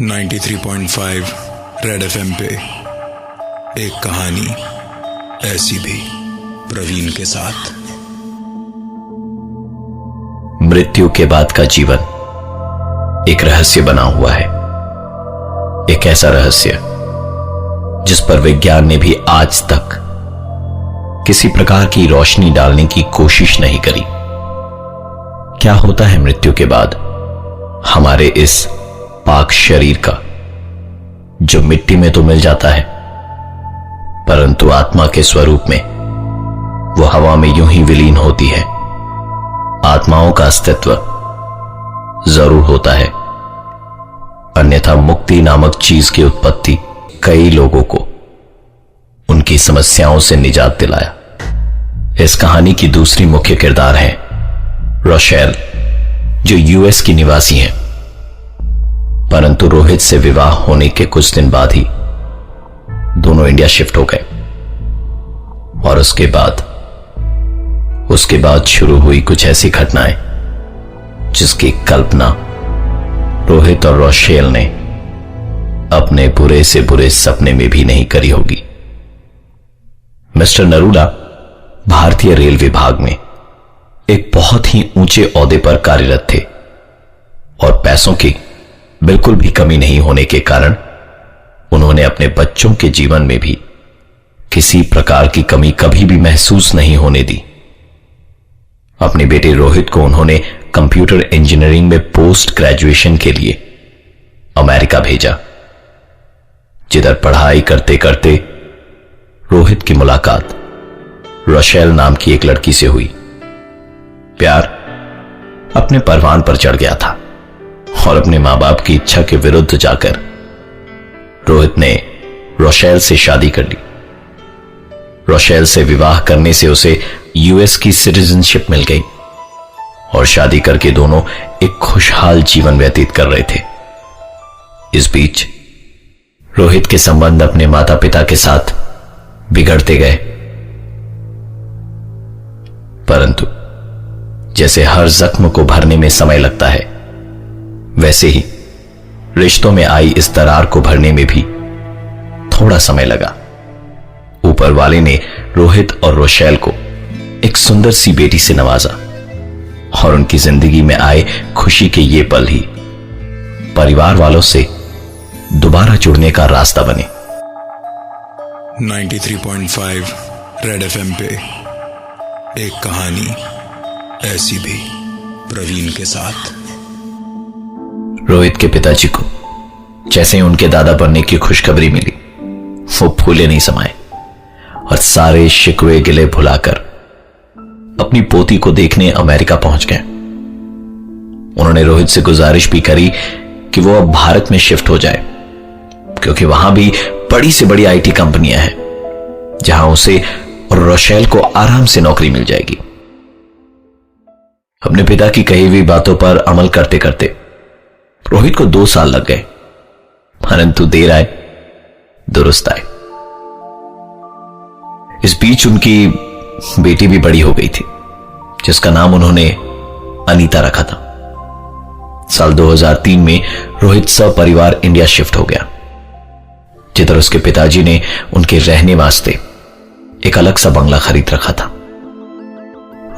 93.5 red FM पे एक कहानी ऐसी भी प्रवीण के साथ। मृत्यु के बाद का जीवन एक रहस्य बना हुआ है, एक ऐसा रहस्य जिस पर विज्ञान ने भी आज तक किसी प्रकार की रोशनी डालने की कोशिश नहीं करी। क्या होता है मृत्यु के बाद हमारे इस पाक शरीर का, जो मिट्टी में तो मिल जाता है परंतु आत्मा के स्वरूप में वो हवा में यूं ही विलीन होती है। आत्माओं का अस्तित्व जरूर होता है, अन्यथा मुक्ति नामक चीज की उत्पत्ति कई लोगों को उनकी समस्याओं से निजात दिलाया। इस कहानी की दूसरी मुख्य किरदार है रोशेल, जो यूएस की निवासी हैं, परंतु रोहित से विवाह होने के कुछ दिन बाद ही दोनों इंडिया शिफ्ट हो गए। और उसके बाद शुरू हुई कुछ ऐसी घटनाएं जिसकी कल्पना रोहित और रोशेल ने अपने बुरे से बुरे सपने में भी नहीं करी होगी। मिस्टर नरूला भारतीय रेल विभाग में एक बहुत ही ऊंचे ओहदे पर कार्यरत थे और पैसों की बिल्कुल भी कमी नहीं होने के कारण उन्होंने अपने बच्चों के जीवन में भी किसी प्रकार की कमी कभी भी महसूस नहीं होने दी। अपने बेटे रोहित को उन्होंने कंप्यूटर इंजीनियरिंग में पोस्ट ग्रेजुएशन के लिए अमेरिका भेजा, जिधर पढ़ाई करते करते रोहित की मुलाकात रोशेल नाम की एक लड़की से हुई। प्यार अपने परवान पर चढ़ गया था और अपने मां बाप की इच्छा के विरुद्ध जाकर रोहित ने रोशेल से शादी कर ली। रोशेल से विवाह करने से उसे यूएस की सिटीजनशिप मिल गई और शादी करके दोनों एक खुशहाल जीवन व्यतीत कर रहे थे। इस बीच रोहित के संबंध अपने माता पिता के साथ बिगड़ते गए, परंतु जैसे हर जख्म को भरने में समय लगता है, वैसे ही रिश्तों में आई इस दरार को भरने में भी थोड़ा समय लगा। ऊपर वाले ने रोहित और रोशेल को एक सुंदर सी बेटी से नवाजा और उनकी जिंदगी में आए खुशी के ये पल ही परिवार वालों से दोबारा जुड़ने का रास्ता बने। 93.5 रेड एफएम पे एक कहानी ऐसी भी प्रवीण के साथ। रोहित के पिताजी को जैसे ही उनके दादा बनने की खुशखबरी मिली, वो फूले नहीं समाये और सारे शिकवे गिले भुलाकर अपनी पोती को देखने अमेरिका पहुंच गए। उन्होंने रोहित से गुजारिश भी करी कि वो अब भारत में शिफ्ट हो जाए, क्योंकि वहां भी बड़ी से बड़ी आईटी कंपनियां हैं जहां उसे और रोशेल को आराम से नौकरी मिल जाएगी। अपने पिता की कही हुई बातों पर अमल करते करते रोहित को 2 साल लग गए, परंतु देर आए दुरुस्त आए। इस बीच उनकी बेटी भी बड़ी हो गई थी, जिसका नाम उन्होंने अनीता रखा था। साल 2003 में रोहित सपरिवार इंडिया शिफ्ट हो गया, जिधर उसके पिताजी ने उनके रहने वास्ते एक अलग सा बंगला खरीद रखा था।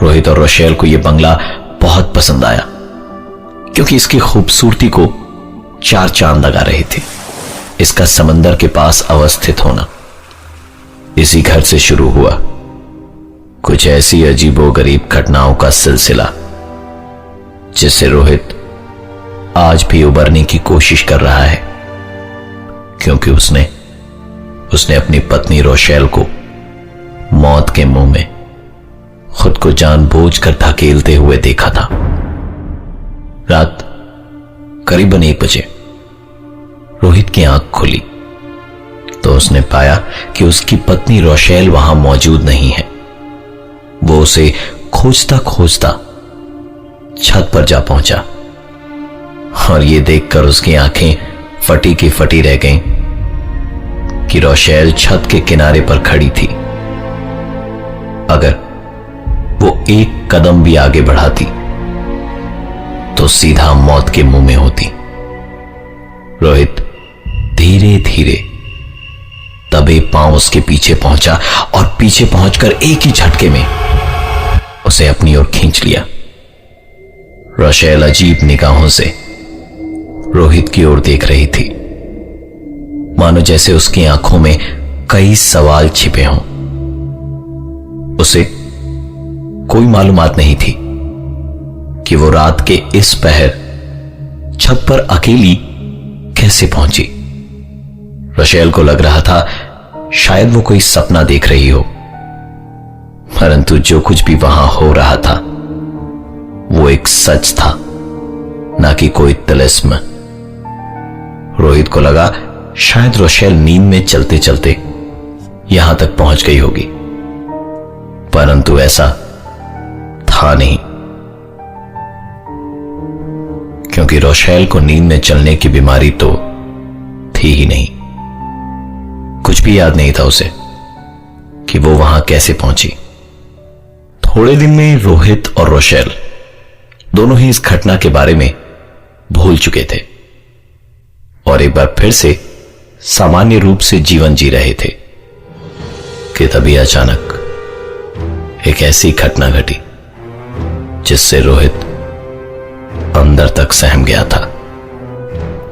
रोहित और रोशेल को यह बंगला बहुत पसंद आया, क्योंकि इसकी खूबसूरती को 4 चांद लगा रहे थे। इसका समंदर के पास अवस्थित होना। इसी घर से शुरू हुआ कुछ ऐसी अजीबोगरीब घटनाओं का सिलसिला जिससे रोहित आज भी उबरने की कोशिश कर रहा है, क्योंकि उसने अपनी पत्नी रोशेल को मौत के मुंह में खुद को जानबूझकर धकेलते हुए देखा था। रात करीबन 1 बजे रोहित की आंख खुली तो उसने पाया कि उसकी पत्नी रोशेल वहां मौजूद नहीं है। वो उसे खोजता खोजता छत पर जा पहुंचा और ये देखकर उसकी आंखें फटी की फटी रह गईं कि रोशेल छत के किनारे पर खड़ी थी। अगर वो एक कदम भी आगे बढ़ाती तो सीधा मौत के मुंह में होती। रोहित धीरे धीरे दबे पांव उसके पीछे पहुंचा और पीछे पहुंचकर एक ही झटके में उसे अपनी ओर खींच लिया। रोशेल अजीब निगाहों से रोहित की ओर देख रही थी, मानो जैसे उसकी आंखों में कई सवाल छिपे हों। उसे कोई मालूमात नहीं थी कि वो रात के इस पहर छत पर अकेली कैसे पहुंची। रोशेल को लग रहा था शायद वो कोई सपना देख रही हो, परंतु जो कुछ भी वहां हो रहा था वो एक सच था, ना कि कोई तिलिस्म। रोहित को लगा शायद रोशेल नींद में चलते चलते यहां तक पहुंच गई होगी, परंतु ऐसा था नहीं, क्योंकि रोशेल को नींद में चलने की बीमारी तो थी ही नहीं। कुछ भी याद नहीं था उसे कि वो वहां कैसे पहुंची। थोड़े दिन में रोहित और रोशेल दोनों ही इस घटना के बारे में भूल चुके थे और एक बार फिर से सामान्य रूप से जीवन जी रहे थे कि तभी अचानक एक ऐसी घटना घटी जिससे रोहित अंदर तक सहम गया था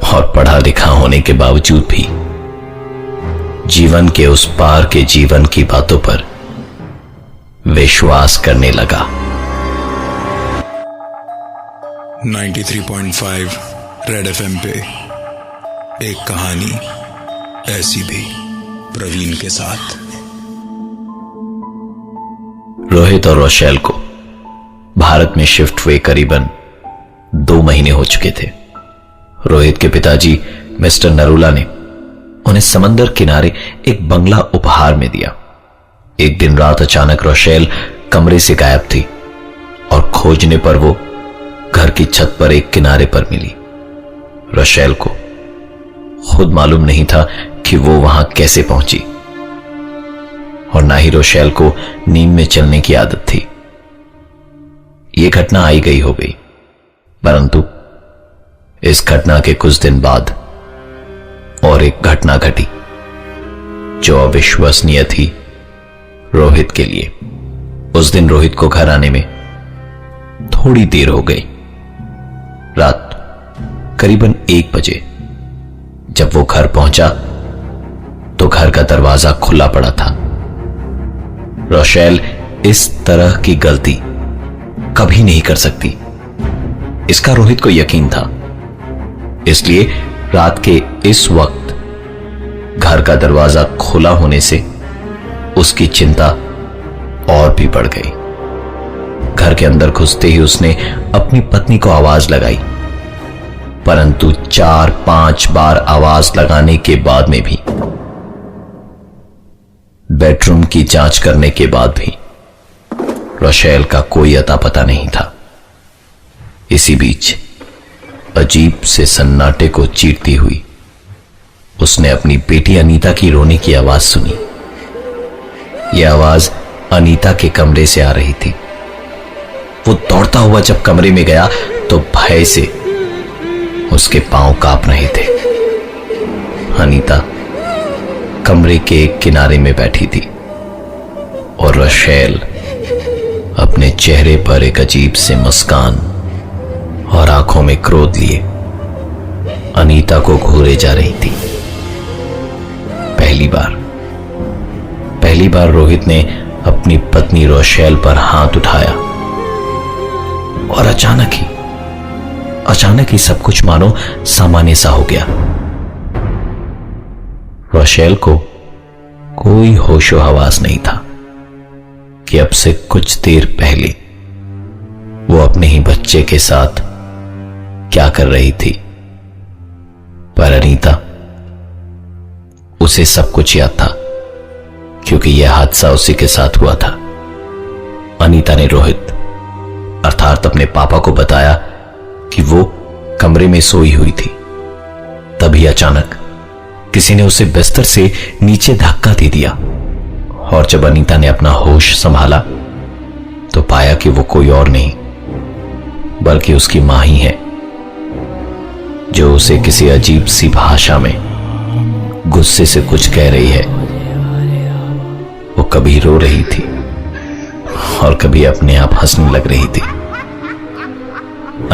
और पढ़ा लिखा होने के बावजूद भी जीवन के उस पार के जीवन की बातों पर विश्वास करने लगा। 93.5 रेड एफएम पे एक कहानी ऐसी भी, प्रवीण के साथ। रोहित और रोशेल को भारत में शिफ्ट हुए करीबन 2 महीने हो चुके थे। रोहित के पिताजी मिस्टर नरूला ने उन्हें समंदर किनारे एक बंगला उपहार में दिया। एक दिन रात अचानक रोशेल कमरे से गायब थी और खोजने पर वो घर की छत पर एक किनारे पर मिली। रोशेल को खुद मालूम नहीं था कि वो वहां कैसे पहुंची और ना ही रोशेल को नींद में चलने की आदत थी। यह घटना आई गई हो गई, परंतु इस घटना के कुछ दिन बाद और एक घटना घटी जो अविश्वसनीय थी रोहित के लिए। उस दिन रोहित को घर आने में थोड़ी देर हो गई। रात करीबन 1 बजे जब वो घर पहुंचा तो घर का दरवाजा खुला पड़ा था। रोशेल इस तरह की गलती कभी नहीं कर सकती, इसका रोहित को यकीन था। इसलिए रात के इस वक्त घर का दरवाजा खुला होने से उसकी चिंता और भी बढ़ गई। घर के अंदर घुसते ही उसने अपनी पत्नी को आवाज लगाई, परंतु 4-5 बार आवाज लगाने के बाद में भी, बेडरूम की जांच करने के बाद भी रोशेल का कोई अता पता नहीं था। इसी बीच अजीब से सन्नाटे को चीरती हुई उसने अपनी बेटी अनीता की रोने की आवाज सुनी। यह आवाज अनीता के कमरे से आ रही थी। वो दौड़ता हुआ जब कमरे में गया तो भय से उसके पांव कांप रहे थे। अनीता कमरे के एक किनारे में बैठी थी और रोशेल अपने चेहरे पर एक अजीब से मुस्कान और आंखों में क्रोध लिए अनीता को घूरे जा रही थी। पहली बार रोहित ने अपनी पत्नी रोशेल पर हाथ उठाया और अचानक ही सब कुछ मानो सामान्य सा हो गया। रोशेल को कोई होशो हवास नहीं था कि अब से कुछ देर पहले वो अपने ही बच्चे के साथ क्या कर रही थी, पर अनीता, उसे सब कुछ याद था क्योंकि यह हादसा उसी के साथ हुआ था। अनीता ने रोहित अर्थात अपने पापा को बताया कि वो कमरे में सोई हुई थी। तभी अचानक किसी ने उसे बिस्तर से नीचे धक्का दे दिया और जब अनीता ने अपना होश संभाला तो पाया कि वो कोई और नहीं बल्कि उसकी मां ही है। जो उसे किसी अजीब सी भाषा में गुस्से से कुछ कह रही है। वो कभी रो रही थी और कभी अपने आप हंसने लग रही थी।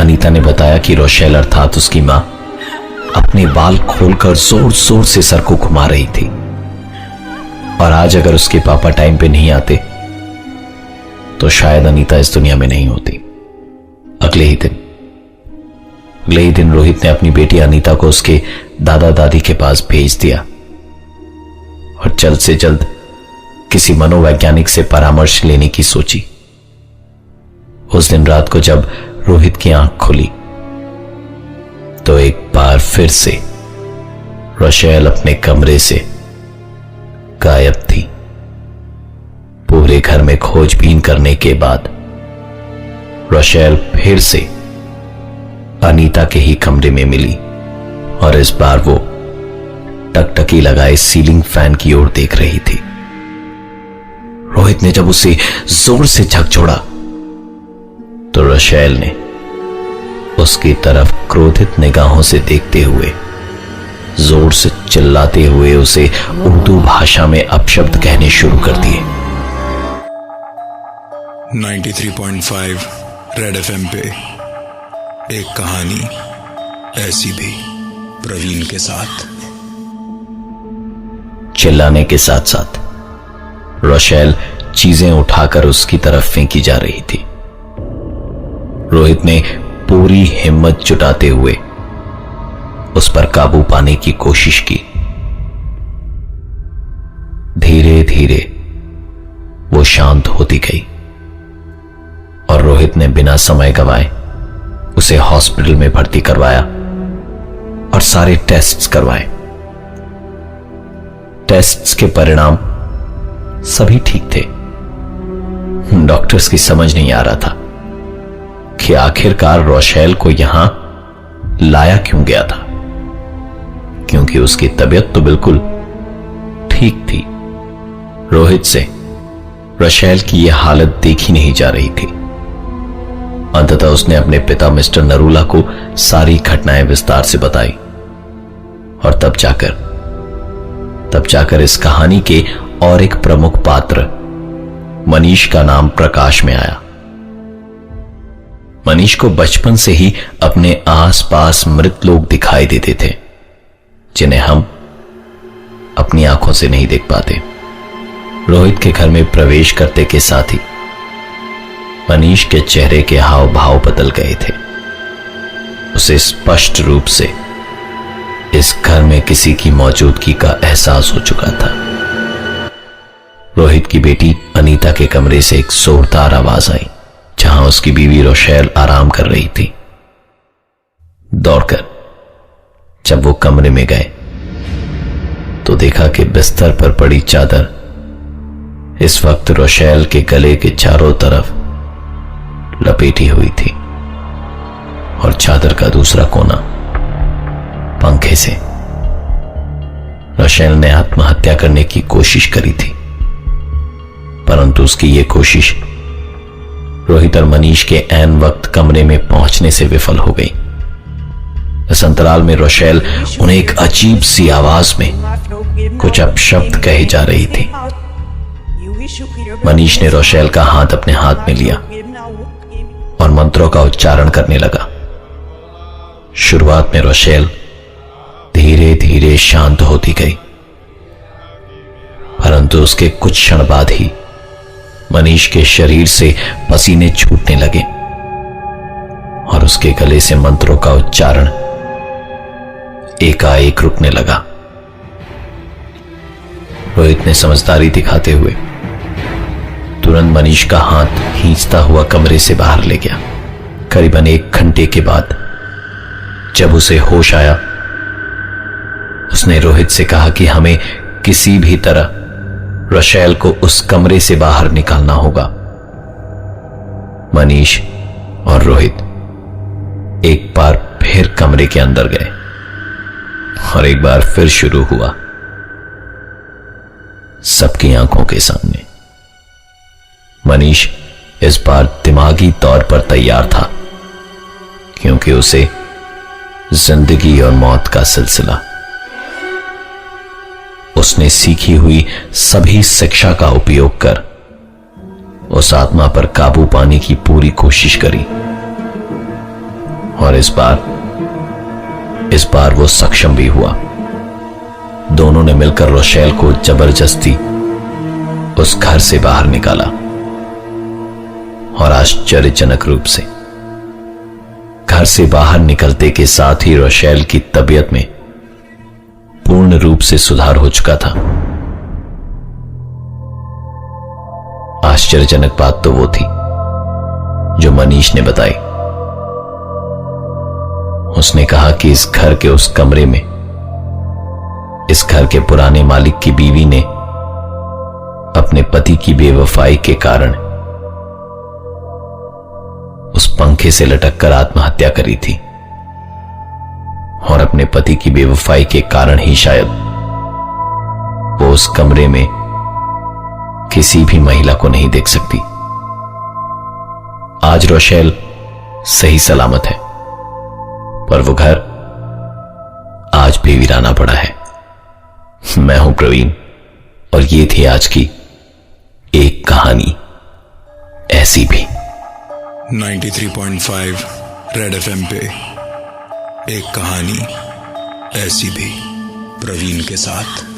अनीता ने बताया कि रोशेल अर्थात उसकी मां अपने बाल खोलकर जोर जोर से सर को घुमा रही थी, और आज अगर उसके पापा टाइम पे नहीं आते तो शायद अनीता इस दुनिया में नहीं होती। अगले ही दिन रोहित ने अपनी बेटी अनीता को उसके दादा दादी के पास भेज दिया और जल्द से जल्द किसी मनोवैज्ञानिक से परामर्श लेने की सोची। उस दिन रात को जब रोहित की आंख खुली तो एक बार फिर से रोशेल अपने कमरे से गायब थी। पूरे घर में खोजबीन करने के बाद रोशेल फिर से अनीता के ही कमरे में मिली, और इस बार वो टकटकी लगाए सीलिंग फैन की ओर देख रही थी। रोहित ने जब उसे जोर से झकझोड़ा तो रोशेल ने उसकी तरफ क्रोधित निगाहों से देखते हुए जोर से चिल्लाते हुए उसे उर्दू भाषा में अपशब्द कहने शुरू कर दिए। 93.5 रेड एफएम पे एक कहानी ऐसी भी, प्रवीण के साथ। चिल्लाने के साथ साथ रोशेल चीजें उठाकर उसकी तरफ फेंकी जा रही थी। रोहित ने पूरी हिम्मत जुटाते हुए उस पर काबू पाने की कोशिश की। धीरे धीरे वो शांत होती गई और रोहित ने बिना समय गवाए उसे हॉस्पिटल में भर्ती करवाया और सारे टेस्ट्स करवाए। टेस्ट्स के परिणाम सभी ठीक थे। डॉक्टर्स की समझ नहीं आ रहा था कि आखिरकार रोशेल को यहां लाया क्यों गया था, क्योंकि उसकी तबीयत तो बिल्कुल ठीक थी। रोहित से रोशेल की यह हालत देखी नहीं जा रही थी। अंततः उसने अपने पिता मिस्टर नरूला को सारी घटनाएं विस्तार से बताई, और तब जाकर इस कहानी के और एक प्रमुख पात्र मनीष का नाम प्रकाश में आया। मनीष को बचपन से ही अपने आसपास मृत लोग दिखाई देते थे, जिन्हें हम अपनी आंखों से नहीं देख पाते। रोहित के घर में प्रवेश करते के साथ ही मनीष के चेहरे के हाव भाव बदल गए थे। उसे स्पष्ट रूप से इस घर में किसी की मौजूदगी का एहसास हो चुका था। रोहित की बेटी अनीता के कमरे से एक जोरदार आवाज आई, जहां उसकी बीवी रोशेल आराम कर रही थी। दौड़कर जब वो कमरे में गए तो देखा कि बिस्तर पर पड़ी चादर इस वक्त रोशेल के गले के चारों तरफ लपेटी हुई थी, और चादर का दूसरा कोना पंखे से। रोशेल ने आत्महत्या करने की कोशिश करी थी, परंतु उसकी यह कोशिश रोहित और मनीष के ऐन वक्त कमरे में पहुंचने से विफल हो गई। इस अंतराल में रोशेल उन्हें एक अजीब सी आवाज में कुछ अपशब्द कहे जा रही थी। मनीष ने रोशेल का हाथ अपने हाथ में लिया और मंत्रों का उच्चारण करने लगा। शुरुआत में रोशेल धीरे धीरे शांत होती गई, परंतु उसके कुछ क्षण बाद ही मनीष के शरीर से पसीने छूटने लगे और उसके गले से मंत्रों का उच्चारण एकाएक रुकने लगा। रोहित ने समझदारी दिखाते हुए तुरंत मनीष का हाथ खींचता हुआ कमरे से बाहर ले गया। करीबन 1 घंटे के बाद जब उसे होश आया, उसने रोहित से कहा कि हमें किसी भी तरह रोशेल को उस कमरे से बाहर निकालना होगा। मनीष और रोहित एक बार फिर कमरे के अंदर गए और एक बार फिर शुरू हुआ। सबकी आंखों के सामने मनीष इस बार दिमागी तौर पर तैयार था, क्योंकि उसे जिंदगी और मौत का सिलसिला। उसने सीखी हुई सभी शिक्षा का उपयोग कर उस आत्मा पर काबू पाने की पूरी कोशिश करी, और इस बार वो सक्षम भी हुआ। दोनों ने मिलकर रोशेल को जबरदस्ती उस घर से बाहर निकाला, और आश्चर्यजनक रूप से घर से बाहर निकलते के साथ ही रोशेल की तबीयत में पूर्ण रूप से सुधार हो चुका था। आश्चर्यजनक बात तो वो थी जो मनीष ने बताई। उसने कहा कि इस घर के उस कमरे में इस घर के पुराने मालिक की बीवी ने अपने पति की बेवफाई के कारण उस पंखे से लटककर आत्महत्या करी थी, और अपने पति की बेवफाई के कारण ही शायद वो उस कमरे में किसी भी महिला को नहीं देख सकती। आज रोशेल सही सलामत है, पर वो घर आज भी वीराना पड़ा है। मैं हूं प्रवीण, और ये थी आज की एक कहानी ऐसी भी। 93.5 रेड एफएम पे एक कहानी ऐसी भी, प्रवीण के साथ।